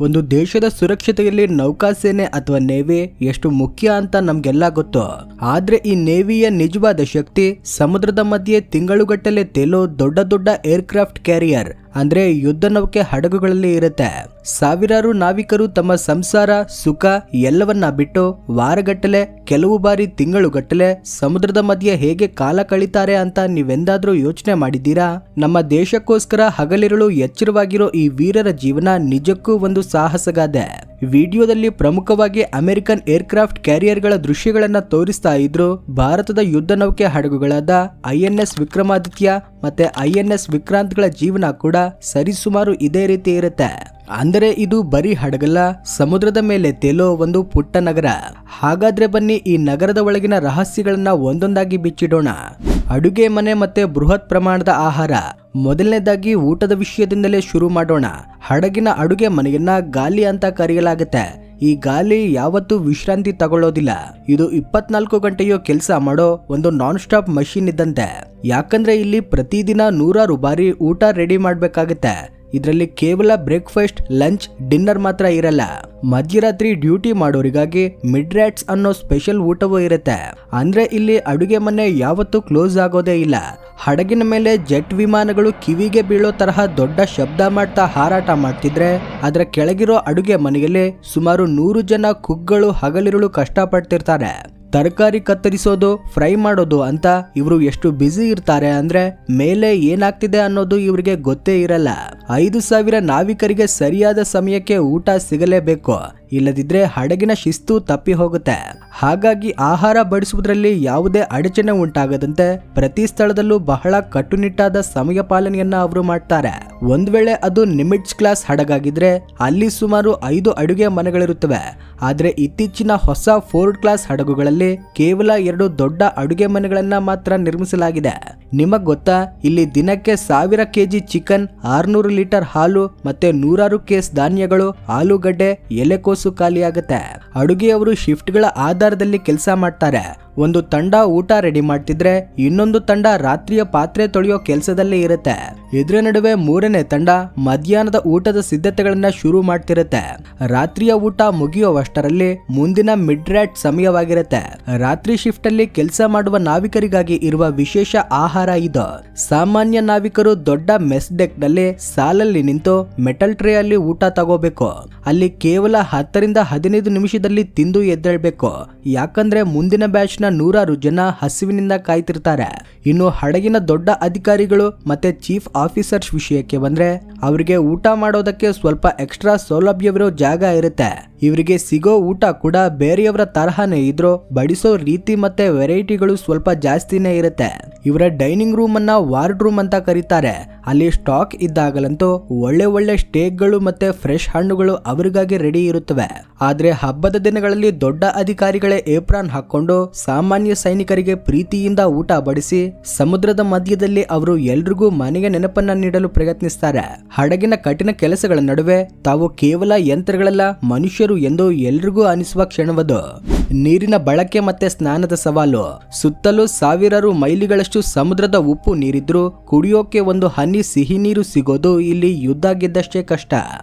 ಒಂದು ದೇಶದ ಸುರಕ್ಷತೆಯಲ್ಲಿ ನೌಕಾಸೇನೆ ಅಥವಾ ನೇವಿ ಎಷ್ಟು ಮುಖ್ಯ ಅಂತ ನಮ್ಗೆಲ್ಲ ಗೊತ್ತು. ಆದ್ರೆ ಈ ನೇವಿಯ ನಿಜವಾದ ಶಕ್ತಿ ಸಮುದ್ರದ ಮಧ್ಯೆ ತಿಂಗಳುಗಟ್ಟಲೆ ತೇಲೋ ದೊಡ್ಡ ದೊಡ್ಡ ಏರ್ಕ್ರಾಫ್ಟ್ ಕ್ಯಾರಿಯರ್ ಅಂದ್ರೆ ಯುದ್ಧ ನೌಕೆ ಹಡಗುಗಳಲ್ಲಿ ಇರುತ್ತೆ. ಸಾವಿರಾರು ನಾವಿಕರು ತಮ್ಮ ಸಂಸಾರ ಸುಖ ಎಲ್ಲವನ್ನ ಬಿಟ್ಟು ವಾರಗಟ್ಟಲೆ ಕೆಲವು ಬಾರಿ ತಿಂಗಳುಗಟ್ಟಲೆ ಸಮುದ್ರದ ಮಧ್ಯೆ ಹೇಗೆ ಕಾಲ ಕಳೀತಾರೆ ಅಂತ ನೀವೆಂದಾದ್ರೂ ಯೋಚನೆ ಮಾಡಿದ್ದೀರಾ? ನಮ್ಮ ದೇಶಕ್ಕೋಸ್ಕರ ಹಗಲಿರುಳು ಎಚ್ಚರವಾಗಿರೋ ಈ ವೀರರ ಜೀವನ ನಿಜಕ್ಕೂ ಒಂದು ಸಾಹಸಗಾದೆ. ವಿಡಿಯೋದಲ್ಲಿ ಪ್ರಮುಖವಾಗಿ ಅಮೆರಿಕನ್ ಏರ್ಕ್ರಾಫ್ಟ್ ಕ್ಯಾರಿಯರ್ಗಳ ದೃಶ್ಯಗಳನ್ನ ತೋರಿಸ್ತಾ ಇದ್ರು. ಭಾರತದ ಯುದ್ಧ ನೌಕೆ ಹಡಗುಗಳಾದ INS ವಿಕ್ರಮಾದಿತ್ಯ ಮತ್ತೆ INS ವಿಕ್ರಾಂತ್ಗಳ ಜೀವನ ಕೂಡ ಸರಿಸುಮಾರು ಇದೇ ರೀತಿ ಇರುತ್ತೆ. ಅಂದರೆ ಇದು ಬರೀ ಹಡಗಲ್ಲ, ಸಮುದ್ರದ ಮೇಲೆ ತೇಲೋ ಒಂದು ಪುಟ್ಟ ನಗರ. ಹಾಗಾದ್ರೆ ಬನ್ನಿ ಈ ನಗರದ ಒಳಗಿನ ರಹಸ್ಯಗಳನ್ನ ಒಂದೊಂದಾಗಿ ಬಿಚ್ಚಿಡೋಣ. ಅಡುಗೆ ಮನೆ ಮತ್ತೆ ಬೃಹತ್ ಪ್ರಮಾಣದ ಆಹಾರ. ಮೊದಲನೇದಾಗಿ ಊಟದ ವಿಷಯದಿಂದಲೇ ಶುರು ಮಾಡೋಣ. ಹಡಗಿನ ಅಡುಗೆ ಮನೆಯನ್ನ ಗಾಲಿ ಅಂತ ಕರೆಯಲಾಗುತ್ತೆ. ಈ ಗಾಲಿ ಯಾವತ್ತೂ ವಿಶ್ರಾಂತಿ ತಗೊಳ್ಳೋದಿಲ್ಲ. ಇದು 24 ಗಂಟೆಯೂ ಕೆಲಸ ಮಾಡೋ ಒಂದು ನಾನ್ ಸ್ಟಾಪ್ ಮಷೀನ್ ಇದ್ದಂತೆ. ಯಾಕಂದ್ರೆ ಇಲ್ಲಿ ಪ್ರತಿದಿನ 100 ಬಾರಿ ಊಟ ರೆಡಿ ಮಾಡ್ಬೇಕಾಗತ್ತೆ. ಇದರಲ್ಲಿ ಕೇವಲ ಬ್ರೇಕ್ಫಾಸ್ಟ್, ಲಂಚ್, ಡಿನ್ನರ್ ಮಾತ್ರ ಇರಲ್ಲ. ಮಧ್ಯರಾತ್ರಿ ಡ್ಯೂಟಿ ಮಾಡೋರಿಗಾಗಿ ಮಿಡ್ ರ್ಯಾಟ್ಸ್ ಅನ್ನೋ ಸ್ಪೆಷಲ್ ಊಟವೂ ಇರುತ್ತೆ. ಅಂದ್ರೆ ಇಲ್ಲಿ ಅಡುಗೆ ಮನೆ ಯಾವತ್ತೂ ಕ್ಲೋಸ್ ಆಗೋದೇ ಇಲ್ಲ. ಹಡಗಿನ ಮೇಲೆ ಜೆಟ್ ವಿಮಾನಗಳು ಕಿವಿಗೆ ಬೀಳೋ ತರಹ ದೊಡ್ಡ ಶಬ್ದ ಮಾಡ್ತಾ ಹಾರಾಟ ಮಾಡ್ತಿದ್ರೆ ಅದರ ಕೆಳಗಿರೋ ಅಡುಗೆ ಮನೆಯಲ್ಲಿ ಸುಮಾರು 100 ಜನ ಕುಕ್ಗಳು ಹಗಲಿರುಳು ಕಷ್ಟಪಡ್ತಿರ್ತಾರೆ. ತರಕಾರಿ ಕತ್ತರಿಸೋದು, ಫ್ರೈ ಮಾಡೋದು ಅಂತ ಇವರು ಎಷ್ಟು ಬ್ಯುಸಿ ಇರ್ತಾರೆ ಅಂದ್ರೆ ಮೇಲೆ ಏನಾಗ್ತಿದೆ ಅನ್ನೋದು ಇವರಿಗೆ ಗೊತ್ತೇ ಇರಲ್ಲ. 5,000 ನಾವಿಕರಿಗೆ ಸರಿಯಾದ ಸಮಯಕ್ಕೆ ಊಟ ಸಿಗಲೇಬೇಕು. ಇಲ್ಲದಿದ್ರೆ ಹಡಗಿನ ಶಿಸ್ತು ತಪ್ಪಿ ಹೋಗುತ್ತೆ. ಹಾಗಾಗಿ ಆಹಾರ ಬಡಿಸುವುದರಲ್ಲಿ ಯಾವುದೇ ಅಡಚಣೆ ಉಂಟಾಗದಂತೆ ಪ್ರತಿ ಸ್ಥಳದಲ್ಲೂ ಬಹಳ ಕಟ್ಟುನಿಟ್ಟಾದ ಸಮಯ ಪಾಲನೆಯನ್ನ ಅವರು ಮಾಡ್ತಾರೆ. ಒಂದ್ ವೇಳೆ ಅದು ನಿಮಿಟ್ಸ್ ಕ್ಲಾಸ್ ಹಡಗಾಗಿದ್ರೆ ಅಲ್ಲಿ ಸುಮಾರು 5 ಅಡುಗೆ ಮನೆಗಳಿರುತ್ತವೆ. ಆದ್ರೆ ಇತ್ತೀಚಿನ ಹೊಸ ಫೋರ್ಡ್ ಕ್ಲಾಸ್ ಹಡಗುಗಳಲ್ಲಿ ಕೇವಲ 2 ದೊಡ್ಡ ಅಡುಗೆ ಮನೆಗಳನ್ನ ಮಾತ್ರ ನಿರ್ಮಿಸಲಾಗಿದೆ. ನಿಮಗ್ ಗೊತ್ತಾ, ಇಲ್ಲಿ ದಿನಕ್ಕೆ 1000 kg ಚಿಕನ್, 600 ಲೀಟರ್ ಹಾಲು ಮತ್ತೆ 100 ಕೇಸ್ ಧಾನ್ಯಗಳು, ಆಲೂಗಡ್ಡೆ, ಎಲೆಕೋಸು ಖಾಲಿಯಾಗುತ್ತೆ. ಅಡುಗೆಯವರು ಶಿಫ್ಟ್ಗಳ ಆಧಾರದಲ್ಲಿ ಕೆಲಸ ಮಾಡ್ತಾರೆ. ಒಂದು ತಂಡ ಊಟ ರೆಡಿ ಮಾಡ್ತಿದ್ರೆ ಇನ್ನೊಂದು ತಂಡ ರಾತ್ರಿಯ ಪಾತ್ರೆ ತೊಳೆಯೋ ಕೆಲಸದಲ್ಲೇ ಇರುತ್ತೆ. ಇದರ ನಡುವೆ 3ನೇ ತಂಡ ಮಧ್ಯಾಹ್ನದ ಊಟದ ಸಿದ್ಧತೆಗಳನ್ನ ಶುರು ಮಾಡ್ತಿರುತ್ತೆ. ರಾತ್ರಿಯ ಊಟ ಮುಗಿಯುವಷ್ಟರಲ್ಲಿ ಮುಂದಿನ ಮಿಡ್ ರ್ಯಾಟ್ ಸಮಯವಾಗಿರುತ್ತೆ. ರಾತ್ರಿ ಶಿಫ್ಟ್ ಅಲ್ಲಿ ಕೆಲಸ ಮಾಡುವ ನಾವಿಕರಿಗಾಗಿ ಇರುವ ವಿಶೇಷ ಆಹಾರ ಇದು. ಸಾಮಾನ್ಯ ನಾವಿಕರು ದೊಡ್ಡ ಮೆಸ್ ಡೆಕ್ ನಲ್ಲಿ ಸಾಲಲ್ಲಿ ನಿಂತು ಮೆಟಲ್ ಟ್ರೇ ಅಲ್ಲಿ ಊಟ ತಗೋಬೇಕು. ಅಲ್ಲಿ ಕೇವಲ 10 ರಿಂದ 15 ನಿಮಿಷದಲ್ಲಿ ತಿಂದು ಎದ್ದೇಳ್ಬೇಕು. ಯಾಕಂದ್ರೆ ಮುಂದಿನ ಬ್ಯಾಚ್ 100 ಜನ ಹಸಿವಿನಿಂದ ಕಾಯ್ತಿರ್ತಾರೆ. ಇನ್ನು ಹಡಗಿನ ದೊಡ್ಡ ಅಧಿಕಾರಿಗಳು ಮತ್ತೆ ಚೀಫ್ ಆಫೀಸರ್ಸ್ ವಿಷಯಕ್ಕೆ ಬಂದ್ರೆ ಅವರಿಗೆ ಊಟ ಮಾಡೋದಕ್ಕೆ ಸ್ವಲ್ಪ ಎಕ್ಸ್ಟ್ರಾ ಸೌಲಭ್ಯವಿರೋ ಜಾಗ ಇರುತ್ತೆ. ಇವರಿಗೆ ಸಿಗೋ ಊಟ ಕೂಡ ಬೇರೆಯವರ ತರಹನೇ ಇದ್ರೂ ಬಡಿಸೋ ರೀತಿ ಮತ್ತೆ ವೆರೈಟಿಗಳು ಸ್ವಲ್ಪ ಜಾಸ್ತಿನೇ ಇರುತ್ತೆ. ಇವರ ಡೈನಿಂಗ್ ರೂಮ್ ಅನ್ನ ವಾರ್ಡ್ ರೂಮ್ ಅಂತ ಕರೀತಾರೆ. ಅಲ್ಲಿ ಸ್ಟಾಕ್ ಇದ್ದಾಗಲಂತೂ ಒಳ್ಳೆ ಸ್ಟೇಕ್ಗಳು ಮತ್ತೆ ಫ್ರೆಶ್ ಹಣ್ಣುಗಳು ಅವರಿಗಾಗಿ ರೆಡಿ ಇರುತ್ತವೆ. ಆದ್ರೆ ಹಬ್ಬದ ದಿನಗಳಲ್ಲಿ ದೊಡ್ಡ ಅಧಿಕಾರಿಗಳೇ ಏಪ್ರಾನ್ ಹಾಕೊಂಡು ಸಾಮಾನ್ಯ ಸೈನಿಕರಿಗೆ ಪ್ರೀತಿಯಿಂದ ಊಟ ಬಡಿಸಿ ಸಮುದ್ರದ ಮಧ್ಯದಲ್ಲಿ ಅವರು ಎಲ್ರಿಗೂ ಮನೆಗೆ ನೆನಪನ್ನ ನೀಡಲು ಪ್ರಯತ್ನಿಸ್ತಾರೆ. ಹಡಗಿನ ಕಠಿಣ ಕೆಲಸಗಳ ನಡುವೆ ತಾವು ಕೇವಲ ಯಂತ್ರಗಳಲ್ಲ, ಮನುಷ್ಯರು ಎಂದು ಎಲ್ರಿಗೂ ಅನಿಸುವ ಕ್ಷಣವದು. ನೀರಿನ ಬಳಕೆ ಮತ್ತೆ ಸ್ನಾನದ ಸವಾಲು. ಸುತ್ತಲೂ ಸಾವಿರಾರು ಮೈಲಿಗಳಷ್ಟು ಸಮುದ್ರದ ಉಪ್ಪು ನೀರಿದ್ರು ಕುಡಿಯೋಕೆ ಒಂದು ಹನಿ ಸಿಹಿ ನೀರು ಸಿಗೋದು ಇಲ್ಲಿ ಯುದ್ಧ ಗೆದ್ದಷ್ಟೇ ಕಷ್ಟ.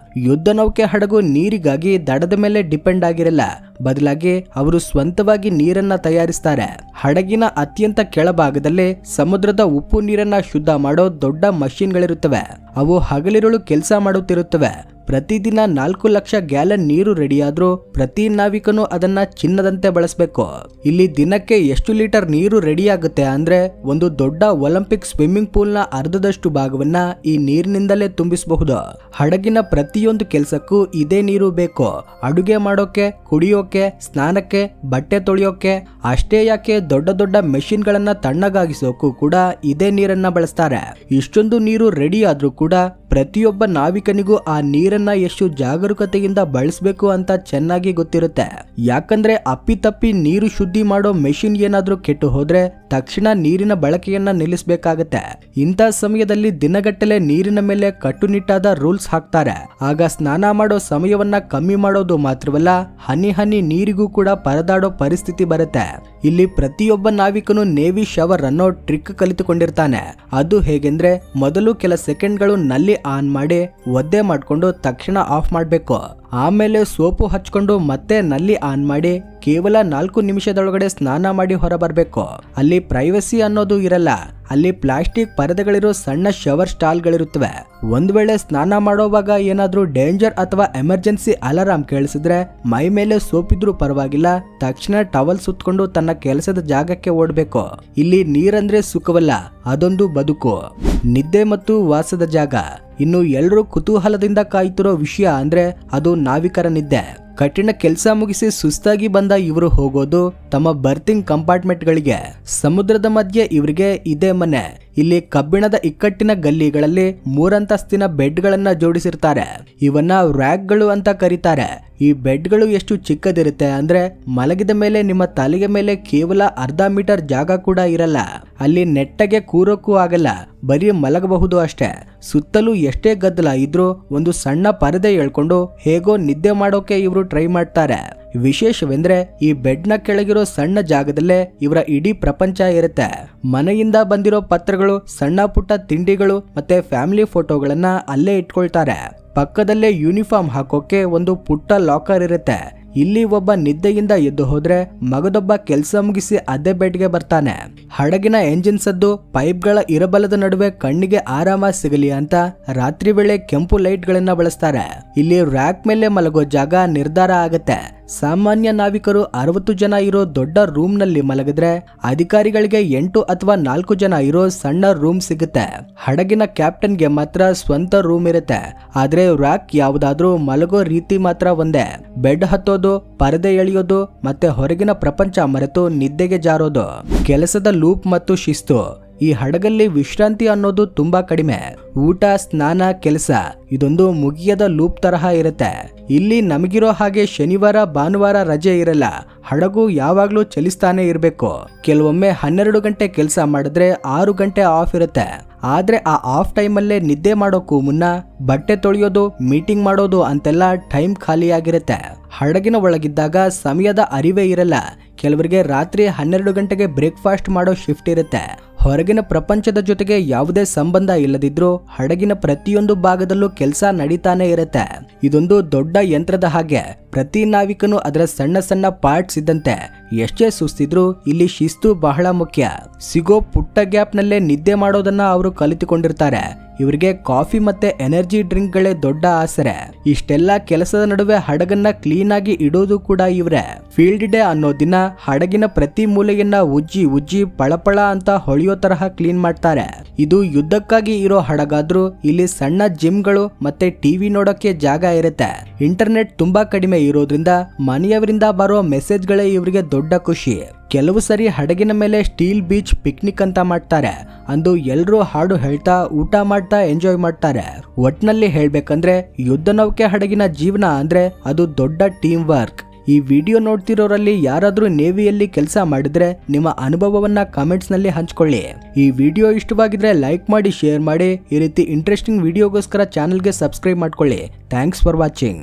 ಯುದ್ಧ ನೌಕೆ ಹಡಗು ನೀರಿಗಾಗಿ ದಡದ ಮೇಲೆ ಡಿಪೆಂಡ್ ಆಗಿರಲ್ಲ. ಬದಲಾಗಿ ಅವರು ಸ್ವಂತವಾಗಿ ನೀರನ್ನ ತಯಾರಿಸ್ತಾರೆ. ಹಡಗಿನ ಅತ್ಯಂತ ಕೆಳಭಾಗದಲ್ಲಿ ಸಮುದ್ರದ ಉಪ್ಪು ನೀರನ್ನ ಶುದ್ಧ ಮಾಡೋ ದೊಡ್ಡ ಮಷೀನ್ಗಳಿರುತ್ತವೆ. ಅವು ಹಗಲಿರುಳು ಕೆಲಸ ಮಾಡುತ್ತಿರುತ್ತವೆ. ಪ್ರತಿದಿನ 4 ಲಕ್ಷ ಗ್ಯಾಲನ್ ನೀರು ರೆಡಿಯಾದ್ರೂ ಪ್ರತಿ ನಾವಿಕನು ಅದನ್ನ ಚಿನ್ನದಂತೆ ಬಳಸಬೇಕು. ಇಲ್ಲಿ ದಿನಕ್ಕೆ ಎಷ್ಟು ಲೀಟರ್ ನೀರು ರೆಡಿ ಆಗುತ್ತೆ ಅಂದ್ರೆ ಒಂದು ದೊಡ್ಡ ಒಲಿಂಪಿಕ್ ಸ್ವಿಮ್ಮಿಂಗ್ ಪೂಲ್ ನ ಅರ್ಧದಷ್ಟು ಭಾಗವನ್ನ ಈ ನೀರಿನಿಂದಲೇ ತುಂಬಿಸಬಹುದು. ಹಡಗಿನ ಪ್ರತಿಯೊಂದು ಕೆಲಸಕ್ಕೂ ಇದೇ ನೀರು ಬೇಕು. ಅಡುಗೆ ಮಾಡೋಕೆ, ಕುಡಿಯೋಕೆ, ಸ್ನಾನಕ್ಕೆ, ಬಟ್ಟೆ ತೊಳೆಯೋಕೆ. ಅಷ್ಟೇ ಯಾಕೆ, ದೊಡ್ಡ ಮೆಷಿನ್ ಗಳನ್ನ ತಣ್ಣಗಾಗಿಸೋಕು ಕೂಡ ಇದೇ ನೀರನ್ನ ಬಳಸ್ತಾರೆ. ಇಷ್ಟೊಂದು ನೀರು ರೆಡಿ ಆದ್ರೂ ಕೂಡ ಪ್ರತಿಯೊಬ್ಬ ನಾವಿಕನಿಗೂ ಆ ನೀರನ್ನ ಎಷ್ಟು ಜಾಗರೂಕತೆಯಿಂದ ಬಳಸಬೇಕು ಅಂತ ಚೆನ್ನಾಗಿ ಗೊತ್ತಿರುತ್ತೆ. ಯಾಕಂದ್ರೆ ಅಪ್ಪಿತಪ್ಪಿ ನೀರು ಶುದ್ಧಿ ಮಾಡೋ ಮೆಷಿನ್ ಏನಾದ್ರೂ ಕೆಟ್ಟು ಹೋದ್ರೆ ತಕ್ಷಣ ನೀರಿನ ಬಳಕೆಯನ್ನ ನಿಲ್ಲಿಸಬೇಕಾಗತ್ತೆ. ಇಂಥ ಸಮಯದಲ್ಲಿ ದಿನಗಟ್ಟಲೆ ನೀರಿನ ಮೇಲೆ ಕಟ್ಟುನಿಟ್ಟಾದ ರೂಲ್ಸ್ ಹಾಕ್ತಾರೆ. ಆಗ ಸ್ನಾನ ಮಾಡೋ ಸಮಯವನ್ನ ಕಮ್ಮಿ ಮಾಡೋದು ಮಾತ್ರವಲ್ಲ, ಹನಿ ನೀರಿಗೂ ಕೂಡ ಪರದಾಡೋ ಪರಿಸ್ಥಿತಿ ಬರುತ್ತೆ. ಇಲ್ಲಿ ಪ್ರತಿಯೊಬ್ಬ ನಾವಿಕನು ನೇವಿ ಶವರ್ ಅನ್ನೋ ಟ್ರಿಕ್ ಕಲಿತುಕೊಂಡಿರ್ತಾನೆ. ಅದು ಹೇಗೆಂದ್ರೆ ಮೊದಲು ಕೆಲ ಸೆಕೆಂಡ್ಗಳು ನಲ್ಲಿ ಆನ್ ಮಾಡಿ ಒದ್ದೆ ಮಾಡ್ಕೊಂಡು ತಕ್ಷಣ ಆಫ್ ಮಾಡಬೇಕು. ಆಮೇಲೆ ಸೋಪು ಹಚ್ಕೊಂಡು ಮತ್ತೆ ನಲ್ಲಿ ಆನ್ ಮಾಡಿ ಕೇವಲ 4 ನಿಮಿಷದೊಳಗಡೆ ಸ್ನಾನ ಮಾಡಿ ಹೊರಬರ್ಬೇಕು. ಅಲ್ಲಿ ಪ್ರೈವಸಿ ಅನ್ನೋದು ಇರಲ್ಲ. ಅಲ್ಲಿ ಪ್ಲಾಸ್ಟಿಕ್ ಪರದೆಗಳಿರೋ ಸಣ್ಣ ಶವರ್ ಸ್ಟಾಲ್ಗಳಿರುತ್ತವೆ. ಒಂದ್ ವೇಳೆ ಸ್ನಾನ ಮಾಡೋವಾಗ ಏನಾದ್ರೂ ಡೇಂಜರ್ ಅಥವಾ ಎಮರ್ಜೆನ್ಸಿ ಅಲಾರಾಮ್ ಕೇಳಿಸಿದ್ರೆ ಮೈ ಮೇಲೆ ಸೋಪಿದ್ರೂ ಪರವಾಗಿಲ್ಲ, ತಕ್ಷಣ ಟವಲ್ ಸುತ್ಕೊಂಡು ತನ್ನ ಕೆಲಸದ ಜಾಗಕ್ಕೆ ಓಡ್ಬೇಕು. ಇಲ್ಲಿ ನೀರಂದ್ರೆ ಸುಖವಲ್ಲ, ಅದೊಂದು ಬದುಕು. ನಿದ್ದೆ ಮತ್ತು ವಾಸದ ಜಾಗ. ಇನ್ನು ಎಲ್ಲರೂ ಕುತೂಹಲದಿಂದ ಕಾಯ್ತಿರೋ ವಿಷಯ ಅಂದ್ರೆ ಅದು ನಾವಿಕರ ನಿದ್ದೆ. ಕಠಿಣ ಕೆಲಸ ಮುಗಿಸಿ ಸುಸ್ತಾಗಿ ಬಂದ ಇವರು ಹೋಗೋದು ತಮ್ಮ ಬರ್ತಿಂಗ್ ಕಂಪಾರ್ಟ್ಮೆಂಟ್ಗಳಿಗೆ. ಸಮುದ್ರದ ಮಧ್ಯೆ ಇವರಿಗೆ ಇದೇ ಮನೆ. ಇಲ್ಲಿ ಕಬ್ಬಿಣದ ಇಕ್ಕಟ್ಟಿನ ಗಲ್ಲಿಗಳಲ್ಲಿ 3 ಅಂತಸ್ತಿನ ಬೆಡ್ಗಳನ್ನ ಜೋಡಿಸಿರ್ತಾರೆ. ಇವನ್ನ ರ್ಯಾಕ್ಗಳು ಅಂತ ಕರೀತಾರೆ. ಈ ಬೆಡ್ಗಳು ಎಷ್ಟು ಚಿಕ್ಕದಿರುತ್ತೆ ಅಂದ್ರೆ ಮಲಗಿದ ಮೇಲೆ ನಿಮ್ಮ ತಲೆಯ ಮೇಲೆ ಕೇವಲ ಅರ್ಧ ಮೀಟರ್ ಜಾಗ ಕೂಡ ಇರಲ್ಲ. ಅಲ್ಲಿ ನೆಟ್ಟಗೆ ಕೂರೋಕ್ಕೂ ಆಗಲ್ಲ, ಬರೀ ಮಲಗಬಹುದು ಅಷ್ಟೇ. ಸುತ್ತಲೂ ಎಷ್ಟೇ ಗದ್ದಲ ಇದ್ರೂ ಒಂದು ಸಣ್ಣ ಪರದೆ ಎಳ್ಕೊಂಡು ಹೇಗೋ ನಿದ್ದೆ ಮಾಡೋಕೆ ಇವರು ಟ್ರೈ ಮಾಡ್ತಾರೆ. ವಿಶೇಷವೆಂದ್ರೆ ಈ ಬೆಡ್ನ ಕೆಳಗಿರೋ ಸಣ್ಣ ಜಾಗದಲ್ಲೇ ಇವರ ಇಡೀ ಪ್ರಪಂಚ ಇರುತ್ತೆ. ಮನೆಯಿಂದ ಬಂದಿರೋ ಪತ್ರಗಳು, ಸಣ್ಣ ಪುಟ್ಟ ತಿಂಡಿಗಳು ಮತ್ತೆ ಫ್ಯಾಮಿಲಿ ಫೋಟೋಗಳನ್ನ ಅಲ್ಲೇ ಇಟ್ಕೊಳ್ತಾರೆ. ಪಕ್ಕದಲ್ಲೇ ಯೂನಿಫಾರ್ಮ್ ಹಾಕೋಕೆ ಒಂದು ಪುಟ್ಟ ಲಾಕರ್ ಇರುತ್ತೆ. ಇಲ್ಲಿ ಒಬ್ಬ ನಿದ್ದೆಯಿಂದ ಎದ್ದು ಹೋದ್ರೆ ಮಗದೊಬ್ಬ ಕೆಲಸ ಮುಗಿಸಿ ಅದೇ ಬೆಡ್ಗೆ ಬರ್ತಾನೆ. ಹಡಗಿನ ಎಂಜಿನ್ ಸದ್ದು, ಪೈಪ್ಗಳ ಇರಬಲದ ನಡುವೆ ಕಣ್ಣಿಗೆ ಆರಾಮ ಸಿಗಲಿ ಅಂತ ರಾತ್ರಿ ವೇಳೆ ಕೆಂಪು ಲೈಟ್ ಗಳನ್ನ ಬಳಸ್ತಾರೆ. ಇಲ್ಲಿ ರ್ಯಾಕ್ ಮೇಲೆ ಮಲಗೋ ಜಾಗ ನಿರ್ಧಾರ ಆಗತ್ತೆ. ಸಾಮಾನ್ಯ ನಾವಿಕರು 60 ಜನ ಇರೋ ದೊಡ್ಡ ರೂಮ್ ನಲ್ಲಿ ಮಲಗಿದ್ರೆ ಅಧಿಕಾರಿಗಳಿಗೆ 8 ಅಥವಾ 4 ಜನ ಇರೋ ಸಣ್ಣ ರೂಮ್ ಸಿಗುತ್ತೆ. ಹಡಗಿನ ಕ್ಯಾಪ್ಟನ್ಗೆ ಮಾತ್ರ ಸ್ವಂತ ರೂಮ್ ಇರುತ್ತೆ. ಆದ್ರೆ ರ್ಯಾಕ್ ಯಾವುದಾದ್ರೂ ಮಲಗೋ ರೀತಿ ಮಾತ್ರ ಒಂದೇ. ಬೆಡ್ ಹತ್ತೋದು, ಪರದೆ ಎಳೆಯೋದು ಮತ್ತೆ ಹೊರಗಿನ ಪ್ರಪಂಚ ಮರೆತು ನಿದ್ದೆಗೆ ಜಾರೋದು. ಕೆಲಸದ ಲೂಪ್ ಮತ್ತು ಶಿಸ್ತು. ಈ ಹಡಗಲ್ಲಿ ವಿಶ್ರಾಂತಿ ಅನ್ನೋದು ತುಂಬಾ ಕಡಿಮೆ. ಊಟ, ಸ್ನಾನ, ಕೆಲಸ ಇದೊಂದು ಮುಗಿಯದ ಲೂಪ್ ತರಹ ಇರುತ್ತೆ. ಇಲ್ಲಿ ನಮಗಿರೋ ಹಾಗೆ ಶನಿವಾರ ಭಾನುವಾರ ರಜೆ ಇರಲ್ಲ. ಹಡಗು ಯಾವಾಗ್ಲೂ ಚಲಿಸ್ತಾನೆ ಇರಬೇಕು. ಕೆಲವೊಮ್ಮೆ 12 ಗಂಟೆ ಕೆಲಸ ಮಾಡಿದ್ರೆ 6 ಗಂಟೆ ಆಫ್ ಇರುತ್ತೆ. ಆದ್ರೆ ಆ ಆಫ್ ಟೈಮಲ್ಲೇ ನಿದ್ದೆ ಮಾಡೋಕ್ಕೂ ಮುನ್ನ ಬಟ್ಟೆ ತೊಳೆಯೋದು, ಮೀಟಿಂಗ್ ಮಾಡೋದು ಅಂತೆಲ್ಲ ಟೈಮ್ ಖಾಲಿಯಾಗಿರುತ್ತೆ. ಹಡಗಿನ ಒಳಗಿದ್ದಾಗ ಸಮಯದ ಅರಿವೇ ಇರಲ್ಲ. ಕೆಲವರಿಗೆ ರಾತ್ರಿ 12 ಗಂಟೆಗೆ ಬ್ರೇಕ್ಫಾಸ್ಟ್ ಮಾಡೋ ಶಿಫ್ಟ್ ಇರುತ್ತೆ. ಹೊರಗಿನ ಪ್ರಪಂಚದ ಜೊತೆಗೆ ಯಾವುದೇ ಸಂಬಂಧ ಇಲ್ಲದಿದ್ರೂ ಹಡಗಿನ ಪ್ರತಿಯೊಂದು ಭಾಗದಲ್ಲೂ ಕೆಲಸ ನಡೀತಾನೆ ಇರುತ್ತೆ. ಇದೊಂದು ದೊಡ್ಡ ಯಂತ್ರದ ಹಾಗೆ. ಪ್ರತಿ ನಾವಿಕನು ಅದರ ಸಣ್ಣ ಸಣ್ಣ ಪಾರ್ಟ್ಸ್ ಇದ್ದಂತೆ. ಎಷ್ಟೇ ಸುಸ್ತಿದ್ರೂ ಇಲ್ಲಿ ಶಿಸ್ತು ಬಹಳ ಮುಖ್ಯ. ಸಿಗೋ ಪುಟ್ಟ ಗ್ಯಾಪ್ ನಲ್ಲೇ ನಿದ್ದೆ ಮಾಡೋದನ್ನ ಅವರು ಕಲಿತುಕೊಂಡಿರ್ತಾರೆ. ಇವರಿಗೆ ಕಾಫಿ ಮತ್ತೆ ಎನರ್ಜಿ ಡ್ರಿಂಕ್ ಗಳೇ ದೊಡ್ಡ ಆಸರೆ. ಇಷ್ಟೆಲ್ಲ ಕೆಲಸದ ನಡುವೆ ಹಡಗನ್ನ ಕ್ಲೀನ್ ಆಗಿ ಇಡೋದು ಕೂಡ ಇವರೇ. ಫೀಲ್ಡ್ ಡೇ ಅನ್ನೋ ದಿನ ಹಡಗಿನ ಪ್ರತಿ ಮೂಲೆಯನ್ನ ಉಜ್ಜಿ ಪಳಪಳ ಅಂತ ಹೊಳೆಯೋ ತರಹ ಕ್ಲೀನ್ ಮಾಡ್ತಾರೆ. ಇದು ಯುದ್ಧಕ್ಕಾಗಿ ಇರೋ ಹಡಗಾದ್ರೂ ಇಲ್ಲಿ ಸಣ್ಣ ಜಿಮ್ಗಳು ಮತ್ತೆ ಟಿವಿ ನೋಡೋಕೆ ಜಾಗ ಇರುತ್ತೆ. ಇಂಟರ್ನೆಟ್ ತುಂಬಾ ಕಡಿಮೆ ಇರೋದ್ರಿಂದ ಮನೆಯವರಿಂದ ಬರೋ ಮೆಸೇಜ್ಗಳೇ ಇವರಿಗೆ ದೊಡ್ಡ ಖುಷಿ. ಕೆಲವು ಸರಿ ಹಡಗಿನ ಮೇಲೆ ಸ್ಟೀಲ್ ಬೀಚ್ ಪಿಕ್ನಿಕ್ ಅಂತ ಮಾಡ್ತಾರೆ. ಅಂದು ಎಲ್ಲರೂ ಹಾಡು ಹೇಳ್ತಾ ಊಟ ಮಾಡ್ತಾ ಎಂಜಾಯ್ ಮಾಡ್ತಾರೆ. ಒಟ್ನಲ್ಲಿ ಹೇಳ್ಬೇಕಂದ್ರೆ ಯುದ್ಧ ನೌಕೆ ಹಡಗಿನ ಜೀವನ ಅಂದ್ರೆ ಅದು ದೊಡ್ಡ ಟೀಮ್ ವರ್ಕ್. ಈ ವಿಡಿಯೋ ನೋಡ್ತಿರೋರಲ್ಲಿ ಯಾರಾದ್ರೂ ನೇವಿಯಲ್ಲಿ ಕೆಲಸ ಮಾಡಿದ್ರೆ ನಿಮ್ಮ ಅನುಭವವನ್ನ ಕಮೆಂಟ್ಸ್ ನಲ್ಲಿ ಹಂಚ್ಕೊಳ್ಳಿ. ಈ ವಿಡಿಯೋ ಇಷ್ಟವಾಗಿದ್ರೆ ಲೈಕ್ ಮಾಡಿ, ಶೇರ್ ಮಾಡಿ. ಈ ರೀತಿ ಇಂಟ್ರೆಸ್ಟಿಂಗ್ ವಿಡಿಯೋಗೋಸ್ಕರ ಚಾನೆಲ್ಗೆ ಸಬ್ಸ್ಕ್ರೈಬ್ ಮಾಡ್ಕೊಳ್ಳಿ. Thanks for watching.